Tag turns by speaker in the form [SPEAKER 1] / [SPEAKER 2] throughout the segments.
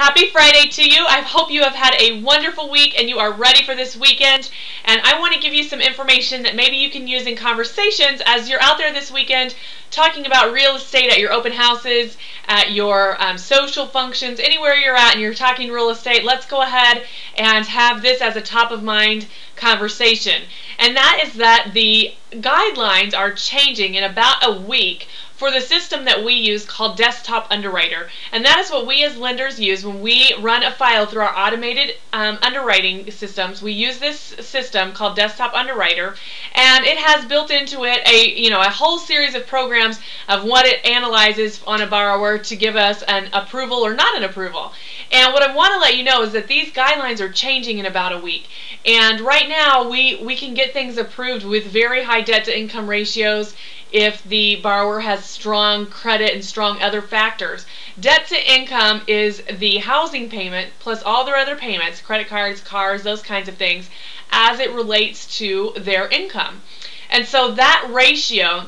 [SPEAKER 1] Happy Friday to you. I hope you have had a wonderful week and you are ready for this weekend. And I want to give you some information that maybe you can use in conversations as you're out there this weekend talking about real estate at your open houses, at your social functions, anywhere you're at and you're talking real estate. Let's go ahead and have this as a top of mind conversation. And that is that the guidelines are changing in about a week for the system that we use called Desktop Underwriter. And that is what we as lenders use when we run a file through our automated underwriting systems. We use this system called Desktop Underwriter, and it has built into it a whole series of programs of what it analyzes on a borrower to give us an approval or not an approval. And what I want to let you know is that these guidelines are changing in about a week. And right now we can get things approved with very high debt to income ratios if the borrower has strong credit and strong other factors. Debt to income is the housing payment plus all their other payments, credit cards, cars, those kinds of things, as it relates to their income. And so that ratio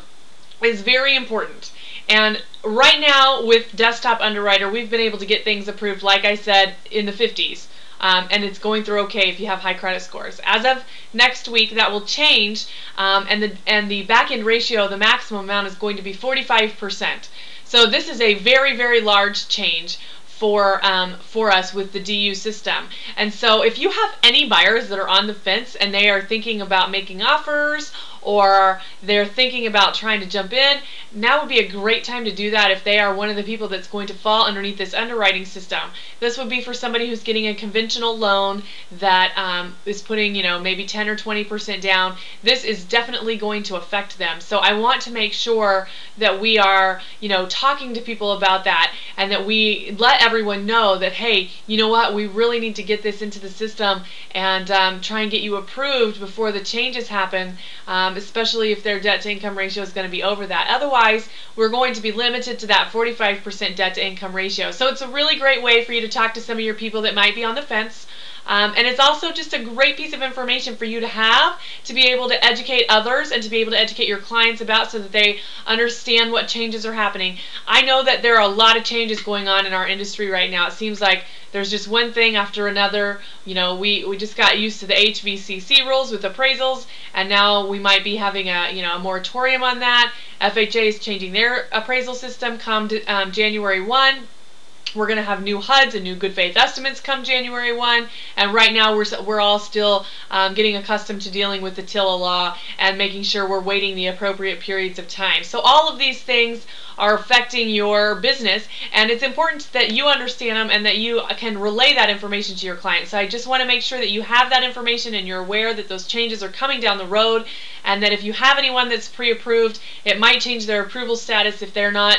[SPEAKER 1] is very important. And right now with Desktop Underwriter, we've been able to get things approved, like I said, in the 50s. And it's going through okay if you have high credit scores. As of next week, that will change, and the back-end ratio, the maximum amount, is going to be 45%. So this is a very, very large change for us with the DU system. And so if you have any buyers that are on the fence and they are thinking about making offers or they're thinking about trying to jump in, now would be a great time to do that if they are one of the people that's going to fall underneath this underwriting system. This would be for somebody who's getting a conventional loan that is putting, maybe 10 or 20% down. This is definitely going to affect them. So I want to make sure that we are, talking to people about that, and that we let everyone know that, hey, you know what, we really need to get this into the system and try and get you approved before the changes happen, especially if their debt to income ratio is going to be over that. Otherwise, we're going to be limited to that 45% debt to income ratio. So it's a really great way for you to talk to some of your people that might be on the fence. And it's also just a great piece of information for you to have to be able to educate others and to be able to educate your clients about, so that they understand what changes are happening. I know that there are a lot of changes going on in our industry right now. It seems like there's just one thing after another. We just got used to the HVCC rules with appraisals, and now we might be having a moratorium on that. FHA is changing their appraisal system come January 1. We're going to have new HUDs and new good faith estimates come January 1, and right now we're all still getting accustomed to dealing with the TILA law and making sure we're waiting the appropriate periods of time. So all of these things are affecting your business, and it's important that you understand them and that you can relay that information to your clients. So I just want to make sure that you have that information and you're aware that those changes are coming down the road, and that if you have anyone that's pre-approved, it might change their approval status if they're not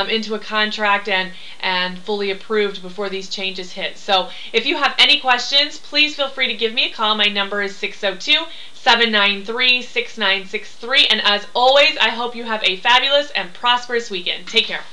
[SPEAKER 1] into a contract and fully approved before these changes hit. So if you have any questions, please feel free to give me a call. My number is 602-793-6963. And as always, I hope you have a fabulous and prosperous weekend. Take care.